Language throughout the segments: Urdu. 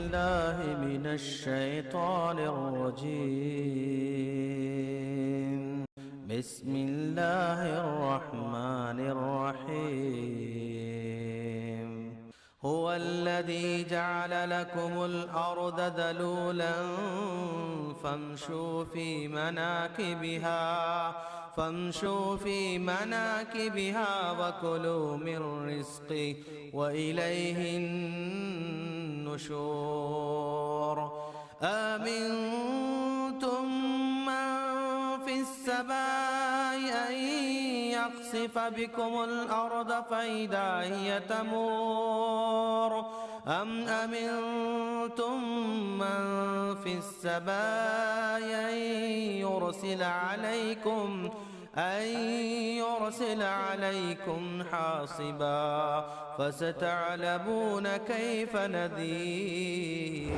بالله من الشيطان الرجيم. بسم الله الرحمن الرحيم. هو الذي جعل لكم الأرض ذلولا فامشوا في مناكبها وكلوا من رزقه وإليه النشور. آمنتم من في السماء أن يخسف بكم الأرض فإذا هي تمور أم أمنتم من في السماء أن يرسل عليكم حاصبا فستعلمون كيف نذير.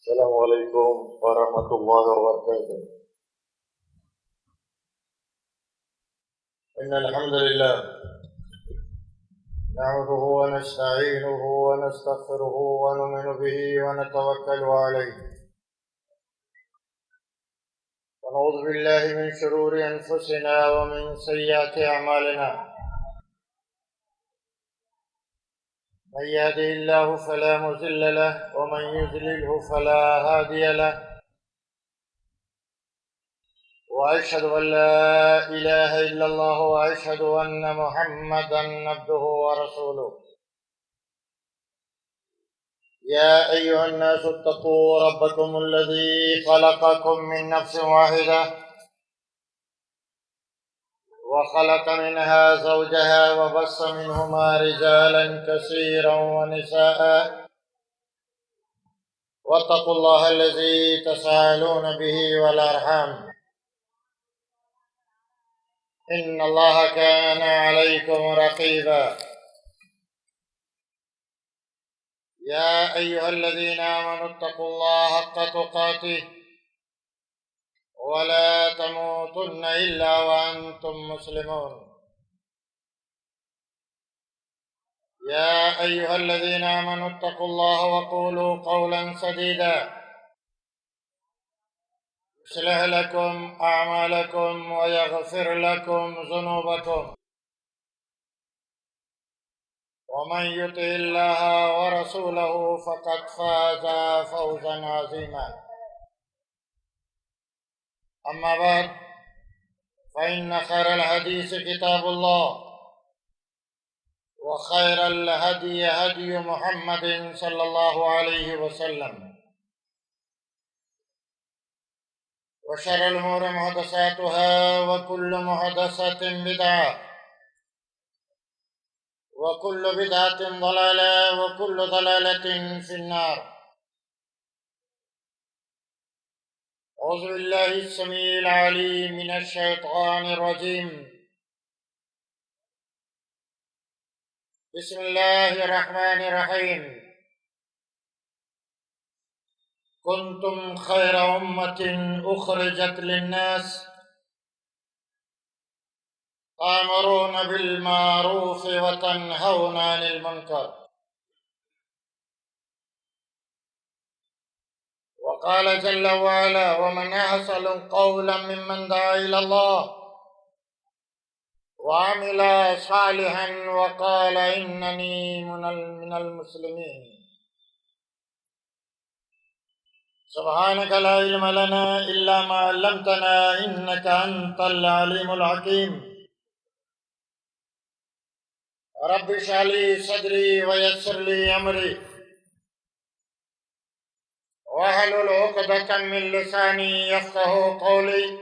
السلام عليكم ورحمة الله وبركاته. إن الحمد لله نعوده ونستعينه ونستغفره ونؤمن به ونتوكل عليه ونعوذ بالله من شرور أنفسنا ومن سيئات أعمالنا. من يهده الله فلا مضل له ومن يضلله فلا هادي له، وأشهد أن لا إله إلا الله وأشهد أن محمدا عبده ورسوله. يا أيها الناس اتقوا ربكم الذي خلقكم من نفس واحدة وخلق منها زوجها وبث منهما رجالا كثيرا ونساء، واتقوا الله الذي تساءلون به والأرحام إن الله كان عليكم رقيبا. يا أيها الذين آمنوا اتقوا الله حق تقاته ولا تموتن إلا وأنتم مسلمون. يا أيها الذين آمنوا اتقوا الله وقولوا قولا سديدا يصلح لكم أعمالكم ويغفر لكم ذنوبكم، ومن يطع الله ورسوله فقد فاز فوزا عظيما. أما بعد، فإن خير الحديث كتاب الله، وخير الهدي هدي محمد صلى الله عليه وسلم، وشر الأمور محدثاتها وكل محدثة بدعة وكل بدعة ضلالة وكل ضلالة في النار. أعوذ بالله السميع العليم من الشيطان الرجيم. بسم الله الرحمن الرحيم. كنتم خير أمة أخرجت للناس تأمرون بالمعروف وتنهون عن المنكر. وقال جل وعلا: ومن أحسن قولا ممن دعا إلى الله وعمل صالحا وقال إنني من المسلمين. سبحانك لا علم لنا إلا ما علمتنا إنك أنت العليم الحكيم. رب اشرح لي صدري ويسر لي أمري واحلل عقدة من لساني يفقهوا قولي.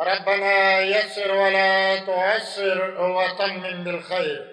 ربنا يسر ولا تعسر وتمم بالخير.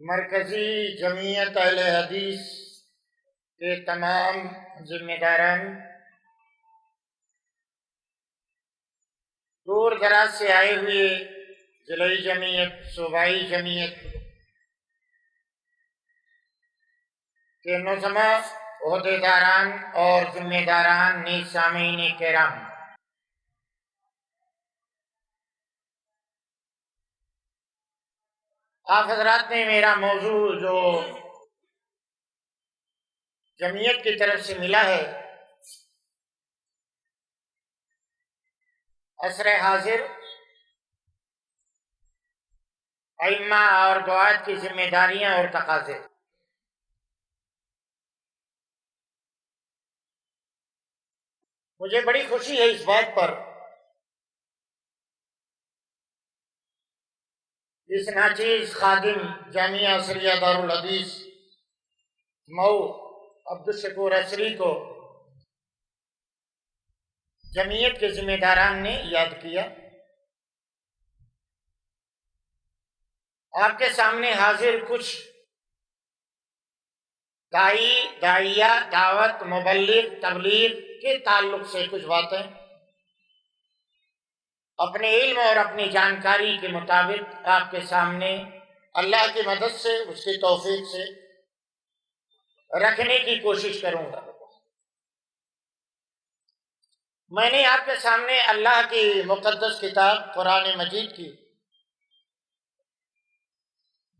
مرکزی جمعیت اہل حدیث کے تمام ذمہ داران، دور دراز سے آئے ہوئے ضلعی جمعیت، صوبائی جمعیت کے نظماء، عہدیداران اور ذمہ داران، نیز سامعین کرام، آپ حضرات نے میرا موضوع جو جمعیت کی طرف سے ملا ہے، عصر حاضر ائمہ اور دعات کی ذمہ داریاں اور تقاضے، مجھے بڑی خوشی ہے اس بات پر اس ناچیز خادم جامعہ عصریہ دارالحدیث مئو عبدالشکور عصری کو جمعیت کے ذمہ داران نے یاد کیا۔ آپ کے سامنے حاضر کچھ داعیہ، دعوت، مبلغ، تبلیغ کے تعلق سے کچھ باتیں اپنے علم اور اپنی جانکاری کے مطابق آپ کے سامنے اللہ کی مدد سے، اس کی توفیق سے رکھنے کی کوشش کروں گا۔ میں نے آپ کے سامنے اللہ کی مقدس کتاب قرآن مجید کی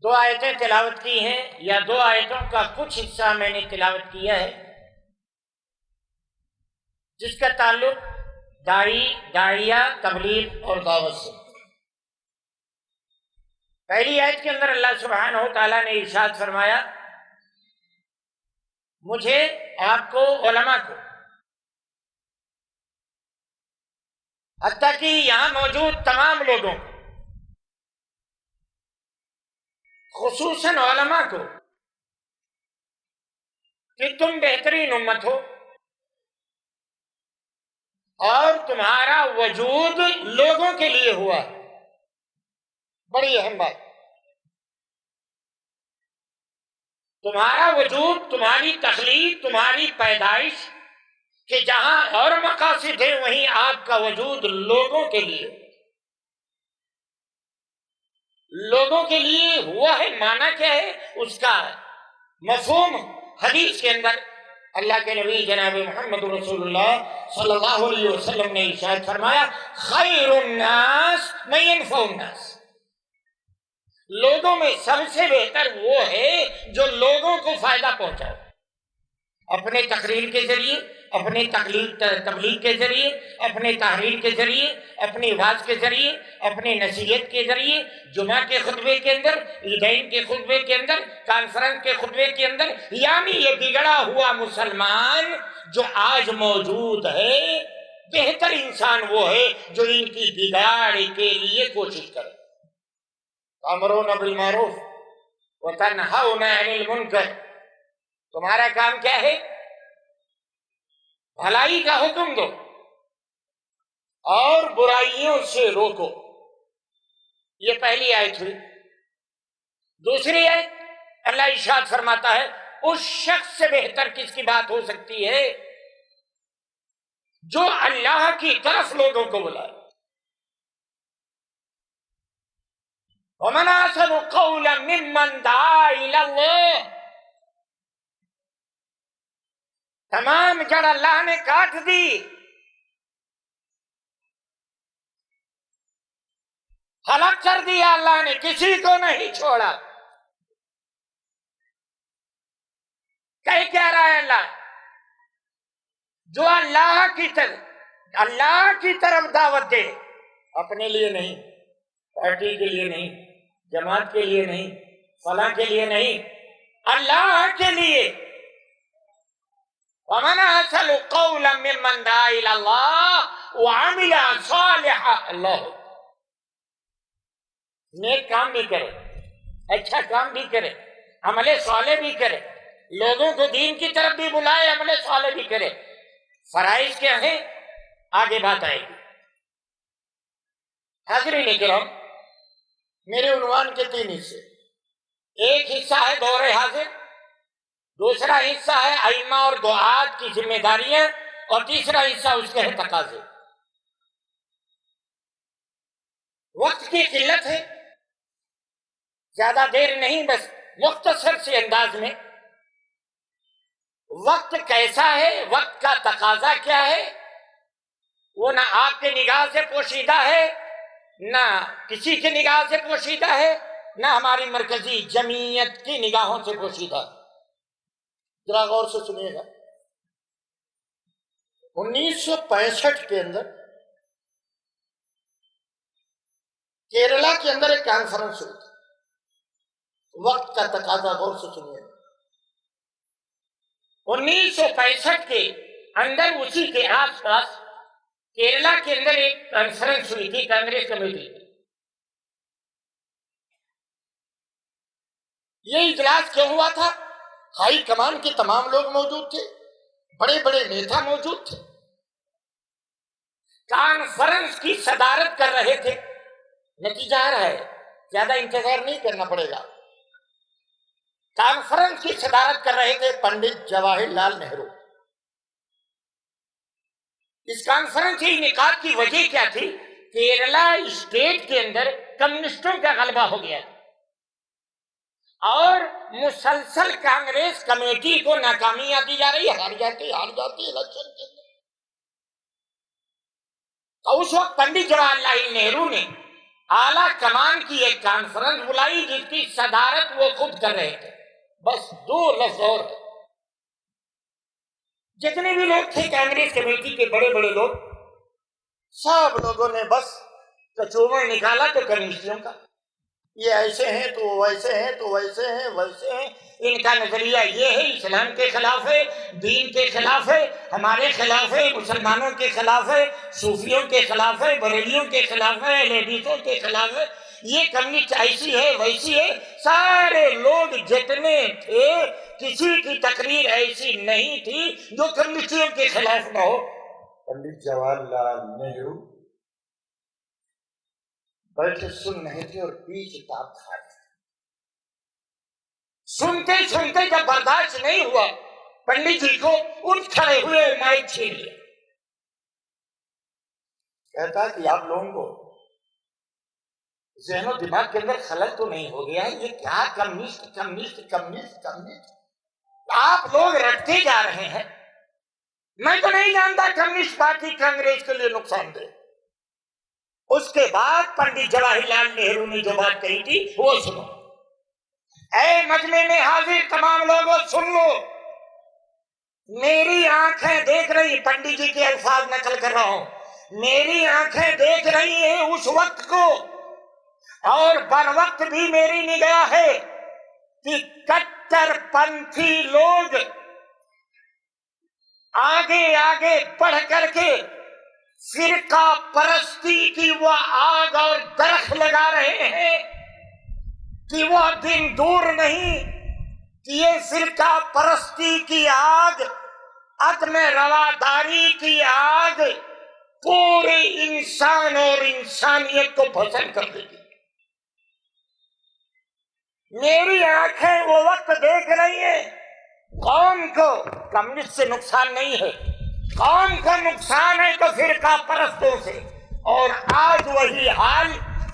2 آیتیں تلاوت کی ہیں، یا 2 آیتوں کا کچھ حصہ میں نے تلاوت کیا ہے، جس کا تعلق داعیہ، تبلیغ اور دعوت سے۔ پہلی آیت کے اندر اللہ سبحانہ و تعالیٰ نے ارشاد فرمایا، مجھے، آپ کو، علماء کو، حتیٰ کہ یہاں موجود تمام لوگوں کو، خصوصاً علماء کو، کہ تم بہترین امت ہو اور تمہارا وجود لوگوں کے لیے ہوا ہے۔ بڑی اہم بات، تمہارا وجود، تمہاری تخلیق، تمہاری پیدائش، کہ جہاں اور مقاصد ہیں وہیں آپ کا وجود لوگوں کے لیے، لوگوں کے لیے ہوا ہے۔ معنی کیا ہے اس کا مفہوم؟ حدیث کے اندر اللہ کے نبی جناب محمد رسول اللہ صلی اللہ علیہ وسلم نے ارشاد فرمایا، خیر الناس من ينفع الناس، لوگوں میں سب سے بہتر وہ ہے جو لوگوں کو فائدہ پہنچائے، اپنے تقریر کے ذریعے، اپنے تبلیغ کے ذریعے، اپنے تحریر کے ذریعے، اپنی واز کے ذریعے، اپنی نصیحت کے ذریعے، جمعہ کے خطبے کے اندر، عیدین کے خطبے کے اندر، کانفرنس کے خطبے کے اندر۔ یعنی یہ بگڑا ہوا مسلمان جو آج موجود ہے، بہتر انسان وہ ہے جو ان کی بگاڑ کے لیے کوشش کرے۔ تأمرون بالمعروف وتنہون عن المنکر، تمہارا کام کیا ہے؟ بھلائی کا حکم دو اور برائیوں سے روکو۔ یہ پہلی آیت ہوئی۔ دوسری آیت اللہ ارشاد فرماتا ہے، اس شخص سے بہتر کس کی بات ہو سکتی ہے جو اللہ کی طرف لوگوں کو بلائے۔ وَمَنْ أَحْسَنُ قَوْلًا مِّمَّنْ دَعَا إِلَى اللَّهِ، تمام جڑ اللہ نے کاٹ دی، ہلاک کر دیا اللہ نے، کسی کو نہیں چھوڑا۔ کیا رہا ہے اللہ؟ جو اللہ کی طرف دعوت دے، اپنے لیے نہیں، پارٹی کے لیے نہیں، جماعت کے لیے نہیں، فلاں کے لیے نہیں، اللہ کے لیے۔ وَمَنْ أَحْسَنُ قَوْلًا مِّمَّنْ دَعَا إِلَى اللَّهِ وَعَمِلَ صَالِحًا، اللہ نیک کام بھی کرے، اچھا کام بھی کرے، عمل صالح بھی کرے، لوگوں کو دین کی طرف بھی بلائے، عمل صالح بھی کرے۔ فرائض کیا ہیں؟ آگے بات آئے گی۔ حاضرین کرام، میرے عنوان کے 3 حصے۔ ایک حصہ ہے دور حاضر، دوسرا حصہ ہے ائمہ اور دعات کی ذمہ داریاں، اور تیسرا حصہ اس کے ہے تقاضے۔ وقت کی قلت ہے، زیادہ دیر نہیں، بس مختصر سے انداز میں وقت کیسا ہے، وقت کا تقاضا کیا ہے، وہ نہ آپ کے نگاہ سے پوشیدہ ہے، نہ کسی کی نگاہ سے پوشیدہ ہے، نہ ہماری مرکزی جمعیت کی نگاہوں سے پوشیدہ ہے۔ ذرا غور سے سنیے گا، 1965 کے اندر کیرلا کے اندر ایک کانفرنس ہوئی تھی، وقت کا تقاضا، غور سے سنیے گا۔ 1965 کے اندر، اسی کے آس پاس کیرلا کے اندر ایک کانفرنس ہوئی تھی، کانگریس کمیٹی۔ یہ اجلاس کیوں ہوا تھا؟ ہائی کمان کے تمام لوگ موجود تھے، بڑے بڑے نیتا موجود تھے، کانفرنس کی صدارت کر رہے تھے۔ نتیجہ آ رہا ہے، زیادہ انتظار نہیں کرنا پڑے گا۔ کانفرنس کی صدارت کر رہے تھے پنڈت جواہر لال نہرو۔ اس کانفرنس کے انعقاد کی وجہ کیا تھی؟ کیرلا اسٹیٹ کے اندر کمیونسٹوں کا غلبہ ہو گیا اور مسلسل کانگریس کمیٹی کو ناکامی آتی جا رہی ہے، ہار جاتی الیکشن کے اندر۔ تو اس وقت پنڈت جواہر لال نہرو نے اعلیٰ کمان کی ایک کانفرنس بلائی، جس کی صدارت وہ خود کر رہے تھے۔ بس دو لفظ اور، جتنے بھی لوگ تھے کانگریس کمیٹی کے بڑے بڑے لوگ، سب لوگوں نے بس کچومر نکالا تو کمیونسٹوں کا، یہ ایسے ہیں تو ویسے ہیں تو ویسے ہیں ویسے ہیں، ان کا نظریہ یہ ہے، اسلام کے خلاف ہے، دین کے خلاف ہے، ہمارے خلاف ہے، مسلمانوں کے خلاف ہے، صوفیوں کے خلاف ہے، بریلیوں کے خلاف ہے، لیڈیزوں کے خلاف ہے، یہ کمیونسٹ ایسی ہے ویسی ہے۔ سارے لوگ جتنے تھے، کسی کی تقریر ایسی نہیں تھی جو کمیونسٹوں کے خلاف نہ ہو۔ پنڈت جواہر لال نہرو بیٹھے سن رہے تھے اور پیچھے کتاب کھا رہے تھے۔ سنتے سنتے جب برداشت نہیں ہوا، پنڈت جی کو اٹھ کھڑے ہوئے، مائک چھین لیا۔ کہتا کہ آپ لوگوں کو ذہن و دماغ کے اندر خلل تو نہیں ہو گیا ہے؟ یہ کیا کمیونسٹ کمیونسٹ کمیونسٹ کمیونسٹ آپ لوگ رکھتے جا رہے ہیں؟ میں تو نہیں جانتا کمیونسٹ پارٹی کانگریس کے لیے نقصان دہ۔ اس کے بعد پنڈت جواہر لال نہرو نے جو بات کہی تھی وہ سنو۔ اے مجمع میں حاضر تمام لوگوں سن لو، میری آنکھیں دیکھ رہی، پنڈت جی کے الفاظ نقل کر رہا ہوں، میری آنکھیں دیکھ رہی ہیں اس وقت کو، اور بر وقت بھی میری نگاہ ہے کہ کٹر پنتھی لوگ آگے آگے بڑھ کر کے فرقہ پرستی کی وہ آگ اور درخت لگا رہے ہیں کہ وہ دن دور نہیں کہ یہ فرقہ پرستی کی آگ، عدم رواداری کی آگ پورے انسان اور انسانیت کو بھسم کر دے گی۔ میری آنکھیں وہ وقت دیکھ رہی ہیں، قوم کو کمیونسٹ سے نقصان نہیں ہے، قوم کو نقصان ہے تو فرقہ پرستوں سے، اور آج وہی حال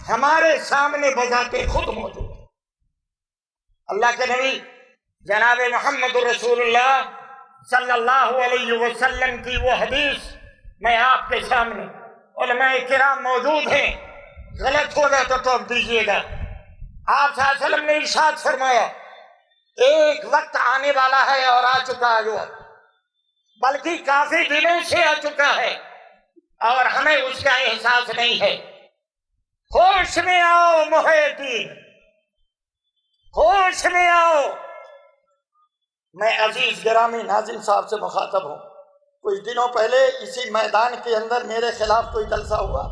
ہمارے سامنے بذات خود موجود ہے۔ اللہ کے نبی جناب محمد رسول اللہ صلی اللہ علیہ وسلم کی وہ حدیث میں آپ کے سامنے، علماء کرام موجود ہیں، غلط ہو گیا تو ٹوک دیجیے گا۔ آپ صلی اللہ علیہ وسلم نے ارشاد فرمایا، ایک وقت آنے والا ہے اور آ چکا ہے، جو بلکہ کافی دنوں سے آ چکا ہے اور ہمیں اس کا احساس نہیں ہے۔ ہوش میں آؤ محی الدین، ہوش میں آؤ۔ میں عزیز گرامی ناظرین صاحب سے مخاطب ہوں، کچھ دنوں پہلے اسی میدان کے اندر میرے خلاف کوئی جلسہ ہوا،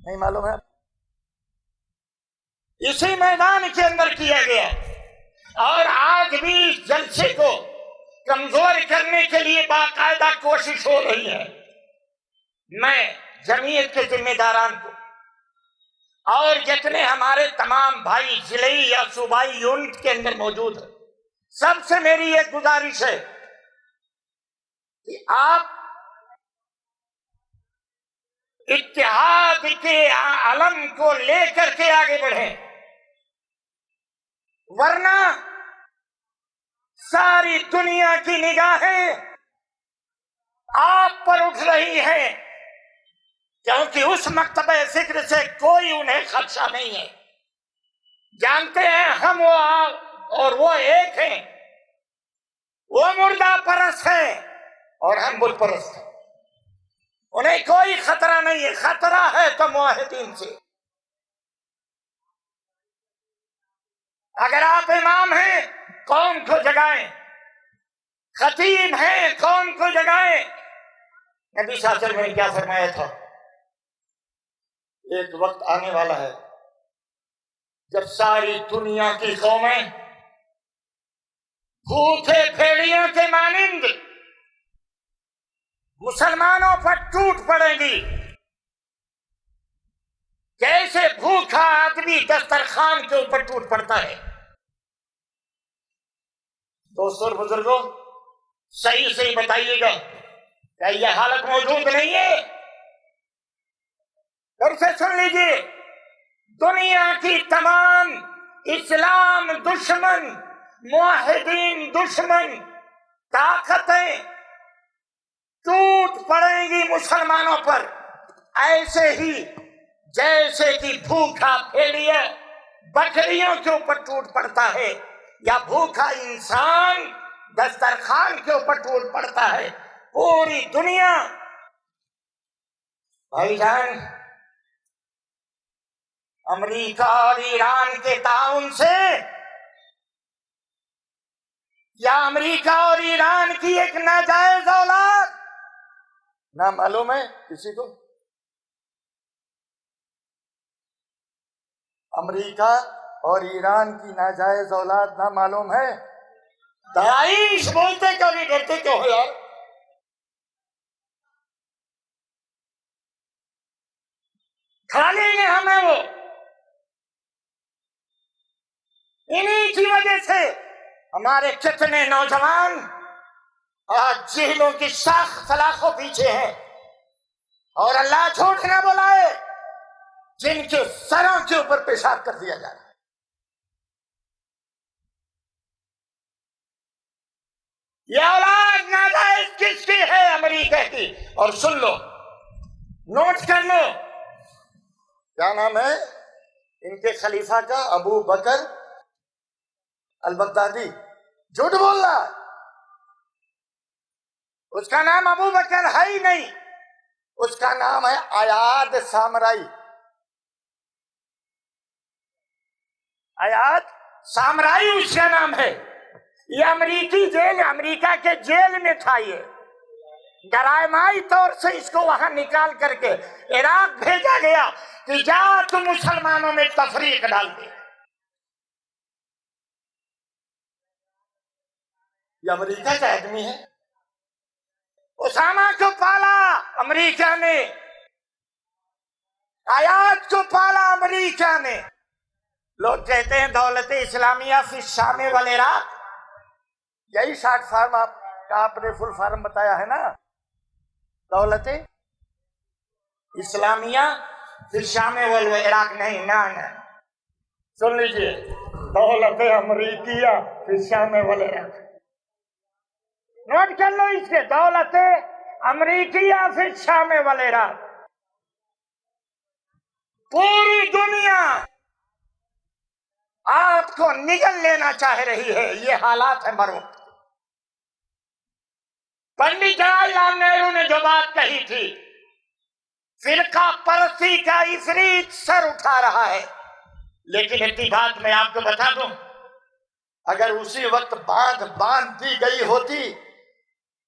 نہیں معلوم ہے؟ اسی میدان کے اندر کیا گیا، اور آج بھی اس جلسے کو کمزور کرنے کے لیے باقاعدہ کوشش ہو رہی ہے۔ میں جمعیت کے ذمہ داران کو اور جتنے ہمارے تمام بھائی ضلعی یا صوبائی یونٹ کے اندر موجود ہیں، سب سے میری ایک گزارش ہے کہ آپ اتحاد کے علم کو لے کر کے آگے بڑھیں، ورنہ ساری دنیا کی نگاہیں آپ پر اٹھ رہی ہیں، کیونکہ اس مکتبہ فکر سے کوئی انہیں خدشہ نہیں ہے۔ جانتے ہیں ہم وہ اور وہ ایک ہیں، وہ مردہ پرست ہیں اور ہم بت پرست ہیں، انہیں کوئی خطرہ نہیں ہے، خطرہ ہے تو موحدین سے۔ اگر آپ امام ہیں قوم کو جگائیں، خطیب ہیں قوم کو جگائیں۔ نبی صلی اللہ علیہ وسلم نے کیا فرمایا تھا؟ ایک وقت آنے والا ہے جب ساری دنیا کی قومیں بھوکے بھیڑیوں کے مانند مسلمانوں پر ٹوٹ پڑیں گی، جیسے بھوکا آدمی دسترخوان کے اوپر ٹوٹ پڑتا ہے۔ دوستو اور بزرگوں، صحیح صحیح بتائیے گا، کیا یہ حالت موجود نہیں ہے؟ پھر سے سن لیجیے، دنیا کی تمام اسلام دشمن، موحدین دشمن طاقتیں ٹوٹ پڑیں گی مسلمانوں پر، ایسے ہی جیسے کہ بھوکا بھیڑیا بکریوں کے اوپر ٹوٹ پڑتا ہے یا بھوکا انسان دسترخوان کے اوپر ٹوٹ پڑتا ہے۔ پوری دنیا، بھائی جان، امریکہ اور ایران کے تعاون سے یا امریکہ اور ایران کی ایک ناجائز اولاد، نہ معلوم ہے کسی کو؟ امریکہ اور ایران کی ناجائز اولاد نہ معلوم ہے؟ داعش بولتے کیوں نہیں، ڈرتے کیوں ہو یار؟ کھا لیں گے ہمیں وہ۔ انہی کی وجہ سے ہمارے کتنے نوجوان آج جہلوں کی شاخ سلاخوں پیچھے ہیں، اور اللہ جھوٹ نہ بلائے، جن کے سروں کے اوپر پیشاب کر دیا جا رہا ہے۔ یہ اولاد ناجائز کس کی ہے؟ امریکہ کی۔ اور سن لو، نوٹ کر لو، کیا نام ہے ان کے خلیفہ کا؟ ابو بکر البغدادی۔ جھوٹ بول رہا، اس کا نام ابو بکر ہے ہی نہیں، اس کا نام ہے ایاد سامرائی۔ ایاد سامرائی اس کا نام ہے۔ یہ امریکی جیل، امریکہ کے جیل میں تھا، یہ ڈرامائی طور سے اس کو وہاں نکال کر کے عراق بھیجا گیا کہ جا تو مسلمانوں میں تفریق ڈال دے۔ یہ امریکہ کا آدمی ہے۔ اسامہ کو پالا امریکہ نے، ایاد کو پالا امریکہ نے۔ لوگ کہتے ہیں دولت اسلامیہ فی الشام والعراق، یہی شارٹ فارم آپ نے فل فارم بتایا ہے نا، دولت اسلامیہ فی الشام والعراق نہیں، نہ سن لیجئے، دولت امریکیہ فی الشام والعراق، نوٹ کر لو اس کے، دولت امریکیہ فی الشام والعراق۔ پوری دنیا آپ کو نگل لینا چاہ رہی ہے، یہ حالات ہے مرو۔ پنڈت جواہر لال نہرو نے جو بات کہی تھی، فرقہ پرستی کا عفریت سر اٹھا رہا ہے، لیکن اتنی بات میں آپ کو بتا دوں، اگر اسی وقت باندھ دی گئی ہوتی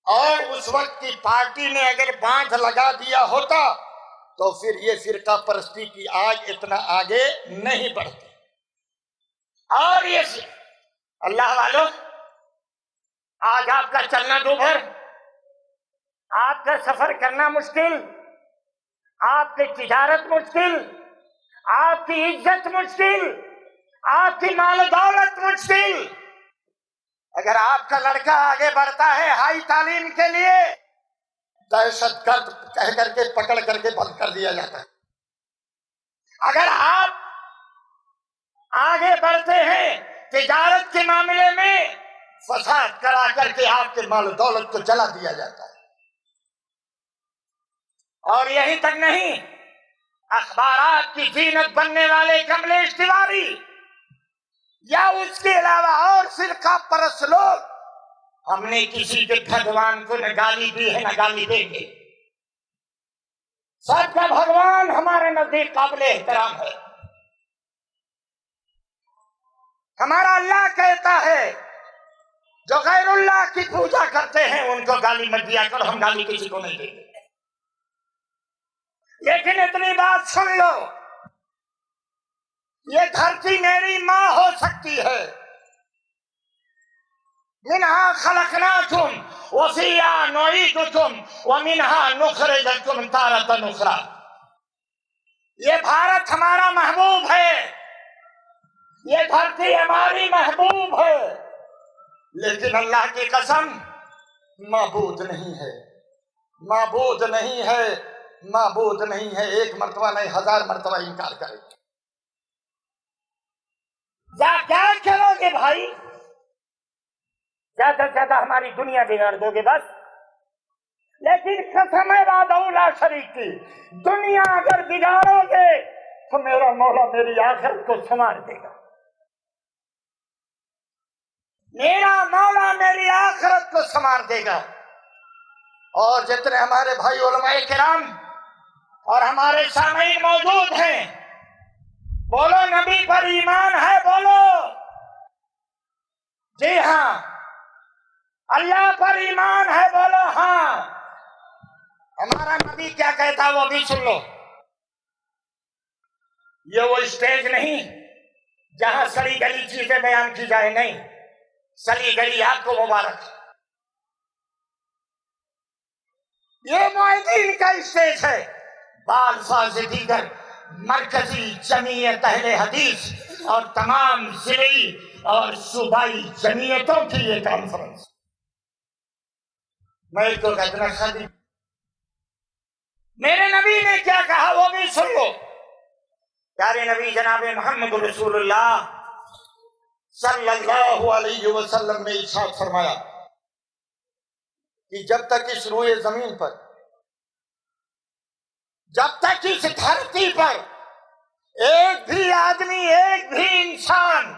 اور اس وقت کی پارٹی نے اگر باندھ لگا دیا ہوتا تو پھر یہ فرقہ پرستی کی آگ اتنا آگے نہیں بڑھتی۔ اور یہ اللہ والوں، آج آپ کا چلنا دوبھر، آپ کا سفر کرنا مشکل، آپ کی تجارت مشکل، آپ کی عزت مشکل، آپ کی مال و دولت مشکل۔ اگر آپ کا لڑکا آگے بڑھتا ہے ہائی تعلیم کے لیے، دہشت گرد کہہ کر کے پکڑ کر کے بند کر دیا جاتا ہے۔ اگر آپ آگے بڑھتے ہیں تجارت کے معاملے میں، فساد کرا کر کے آپ کے مال و دولت کو جلا دیا جاتا ہے۔ اور یہی تک نہیں، اخبارات کی زینت بننے والے کملیش تیواری یا اس کے علاوہ اور فرقہ پرست لوگ، ہم نے کسی کے بھگوان کو نہ گالی دی ہے نہ گالی دیں گے۔ سب کا بھگوان ہمارے نزدیک قابل احترام ہے۔ ہمارا اللہ کہتا ہے جو غیر اللہ کی پوجا کرتے ہیں ان کو گالی مت دیا کرو، ہم گالی کسی کو نہیں دیں گے۔ لیکن اتنی بات سن لو، یہ دھرتی میری ماں ہو سکتی ہے۔ منہا خلقناکم وفیہا نعیدکم ومنہا نخرجکم تارۃ اخری۔ یہ بھارت ہمارا محبوب ہے، یہ دھرتی ہماری محبوب ہے، لیکن اللہ کی قسم معبود نہیں ہے، معبود نہیں ہے، معبود نہیں ہے۔ ایک مرتبہ نہیں، 1000 مرتبہ انکار کرے۔ کیا کرو گے بھائی؟ زیادہ سے زیادہ ہماری دنیا بگاڑ دو گے بس۔ لیکن قسم ہے وحدہ لا شریک کی، دنیا اگر بگاڑو گے تو میرا مولا میری آخرت کو سنوار دے گا، میرا مولا میری آخرت کو سنوار دے گا۔ اور جتنے ہمارے بھائی علماء کرام اور ہمارے سامعین موجود ہیں، بولو نبی پر ایمان ہے، بولو جی ہاں۔ اللہ پر ایمان ہے، بولو ہاں۔ ہمارا نبی کیا کہتا ہے وہ بھی سن لو۔ یہ وہ اسٹیج نہیں جہاں سڑی گلی چیزیں بیان کی جائے، نہیں، سلی گلی آپ کو مبارک۔ یہ معاہدین کا اسٹیج ہے، بالفاظ دیگر مرکزی جمعیت اہل حدیث اور تمام ضلعی اور صوبائی جمعیتوں کی یہ کانفرنس۔ میں تو کہتا خادم، میرے نبی نے کیا کہا وہ بھی سن لو۔ پیارے نبی جناب محمد رسول اللہ صلی اللہ علیہ وسلم نے ارشاد فرمایا کہ جب تک اس روئے زمین پر، جب تک اس دھرتی پر ایک بھی آدمی، ایک بھی انسان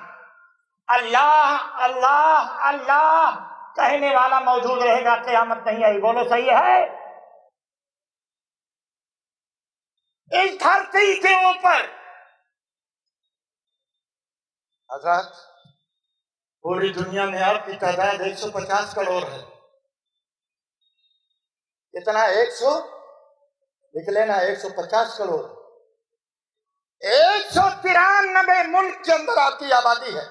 اللہ اللہ اللہ کہنے والا موجود رہے گا، قیامت نہیں آئی۔ بولو صحیح ہے؟ اس دھرتی کے اوپر حضرات پوری دنیا میں آپ کی تعداد 150 کروڑ ہے۔ اتنا 100 لکھ لینا، 150 کروڑ 193 ملک کے اندر آپ کی آبادی ہے۔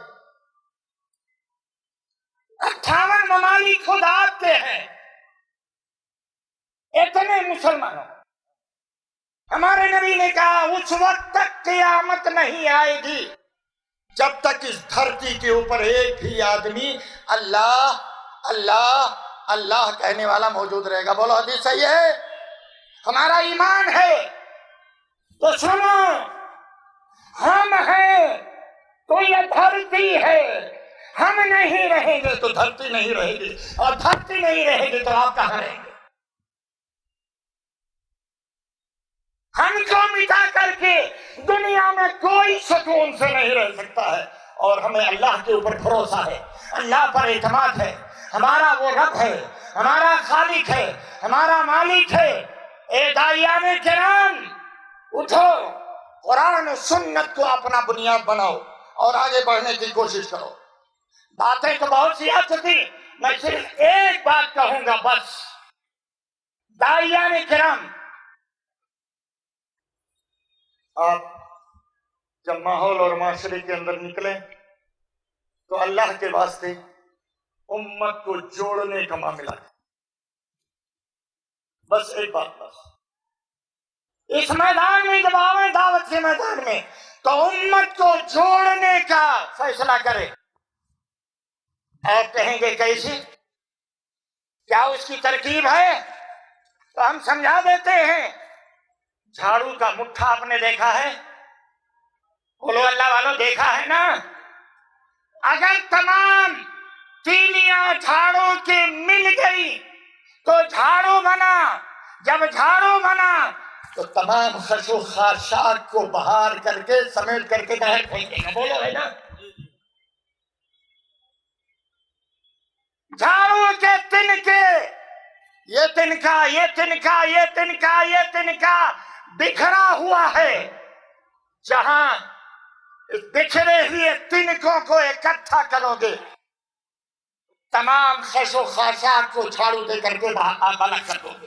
58 ممالک خود آپ کے ہیں۔ اتنے مسلمانوں، ہمارے نبی نے کہا اس وقت تک قیامت نہیں آئے گی جب تک اس دھرتی کے اوپر ایک بھی آدمی اللہ اللہ اللہ کہنے والا موجود رہے گا۔ بولو حدیث صحیح ہے؟ ہمارا ایمان ہے تو سنو، ہم ہیں تو یہ دھرتی ہے، ہم نہیں رہیں گے تو دھرتی نہیں رہے گی، اور دھرتی نہیں رہے گی تو آپ کہاں رہیں گے؟ ہم کو مٹا کر کے دنیا میں کوئی سکون سے نہیں رہ سکتا ہے، اور ہمیں اللہ کے اوپر بھروسہ ہے، اللہ پر اعتماد ہے۔ ہمارا وہ رب ہے، ہمارا خالق ہے، ہمارا مالک ہے۔ اے داعیان کرام، اٹھو، قرآن و سنت کو اپنا بنیاد بناؤ اور آگے بڑھنے کی کوشش کرو۔ باتیں تو بہت سی آ چکی، میں صرف ایک بات کہوں گا بس۔ داعیان کرام، آپ جب ماحول اور معاشرے کے اندر نکلیں تو اللہ کے واسطے امت کو جوڑنے کا معاملہ ہے۔ بس ایک بات، بس اس میدان میں جب آویں دعوت کے میدان میں تو امت کو جوڑنے کا فیصلہ کرے. آپ کہیں گے کیسی؟ کیا اس کی ترکیب ہے؟ تو ہم سمجھا دیتے ہیں. جھاڑو کا مٹھا آپ نے دیکھا ہے؟ بولو اللہ والوں دیکھا ہے نا؟ اگر تمام تیلیاں جھاڑو کی مل گئی تو جھاڑو بنا. جب جھاڑو بنا تو تمام خس و خاشاک کو بہار کر کے سمیٹ کر کے باہر پھینکے گا. بولو ہے نا؟ جھاڑو کے تنکے، یہ تنکا، یہ تنکا، یہ تنکا، یہ تنکا بکھرا ہوا ہے. جہاں اس بکھرے ہوئے تنکوں کو اکٹھا کرو گے تمام خس و خاشاک کو جھاڑو دے کر کے الگ کر دو گے.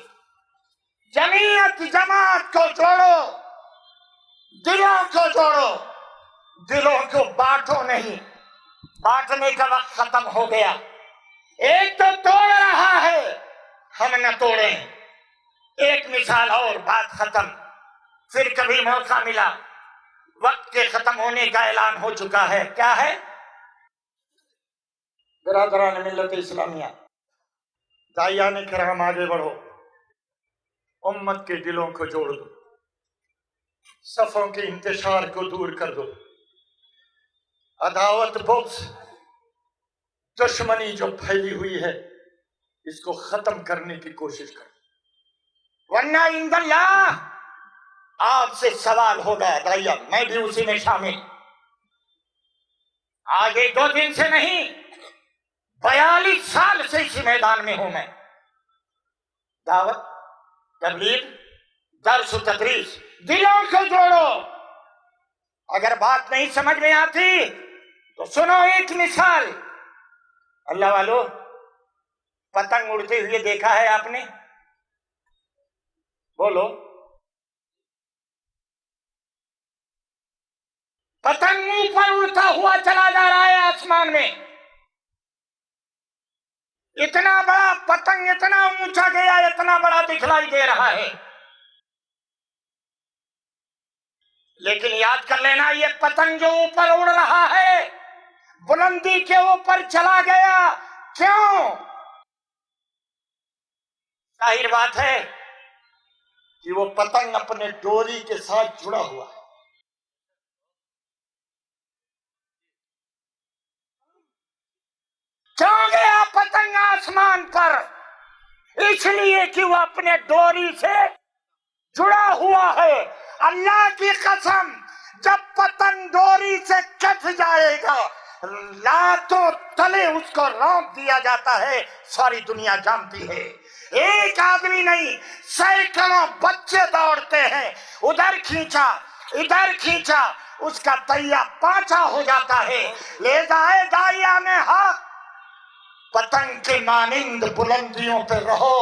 جمعیت جماعت کو جوڑو، دلوں کو جوڑو. دلوں کو بانٹو نہیں، بانٹنے کا وقت ختم ہو گیا. ایک تو توڑ رہا ہے، ہم نہ توڑیں. ایک مثال اور، بات ختم. پھر کبھی موقع ملا. وقت کے ختم ہونے کا اعلان ہو چکا ہے. کیا ہے؟ برادران ملت اسلامیہ، داعیان کرام آگے بڑھو، امت کے دلوں کو جوڑ دو، صفوں کے انتشار کو دور کر دو. عداوت، بغض، دشمنی جو پھیلی ہوئی ہے اس کو ختم کرنے کی کوشش کرو. ورنہ عند اللہ آپ سے سوال ہوگا. داعیہ میں بھی اسی میں شامل. آگے 2 دن سے نہیں، 42 سال سے اسی میدان میں ہوں میں. دعوت، تبلیغ، درس و تدریس. دلوں کو جوڑو. اگر بات نہیں سمجھ میں آتی تو سنو ایک مثال. اللہ والو، پتنگ اڑتے ہوئے دیکھا ہے آپ نے؟ بولو. پتنگ اوپر اڑتا ہوا چلا جا رہا ہے آسمان میں. اتنا بڑا پتنگ اتنا اونچا گیا، اتنا بڑا دکھلائی دے رہا ہے. لیکن یاد کر لینا، یہ پتنگ جو اوپر اڑ رہا ہے بلندی کے اوپر چلا گیا. کیوں؟ ظاہر بات ہے کہ وہ پتنگ اپنے ڈوری کے ساتھ جڑا ہوا ہے. کیوں گیا پتنگ آسمان پر؟ اس لیے کہ وہ اپنے ڈوری سے جڑا ہوا ہے. اللہ کی قسم، جب پتنگ ڈوری سے کٹ جائے گا لاتوں تلے اس کو رونپ دیا جاتا ہے. ساری دنیا جانتی ہے. ایک آدمی نہیں، سینکڑوں بچے دوڑتے ہیں. ادھر کھینچا، ادھر کھینچا، اس کا تیا پانچا ہو جاتا ہے. لے جائے داعیان حق، پتنگ کے مانند بلندیوں پہ رہو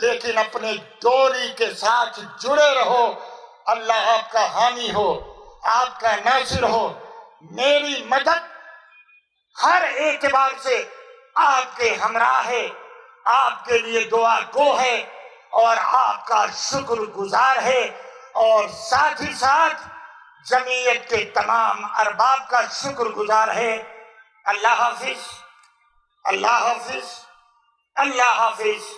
لیکن اپنے ڈوری کے ساتھ جڑے رہو. اللہ آپ کا حامی ہو، آپ کا ناصر ہو. میری مدد ہر اعتبار سے آپ کے ہمراہ ہے، آپ کے لیے دعا گو ہے اور آپ کا شکر گزار ہے، اور ساتھ ہی ساتھ جمعیت کے تمام ارباب کا شکر گزار ہے. اللہ حافظ، اللہ حافظ، اللہ حافظ.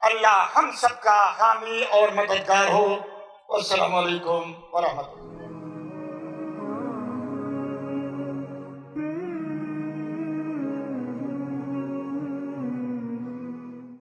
اللہ ہم سب کا حامی اور مددگار ہو. السلام علیکم ورحمۃ اللہ.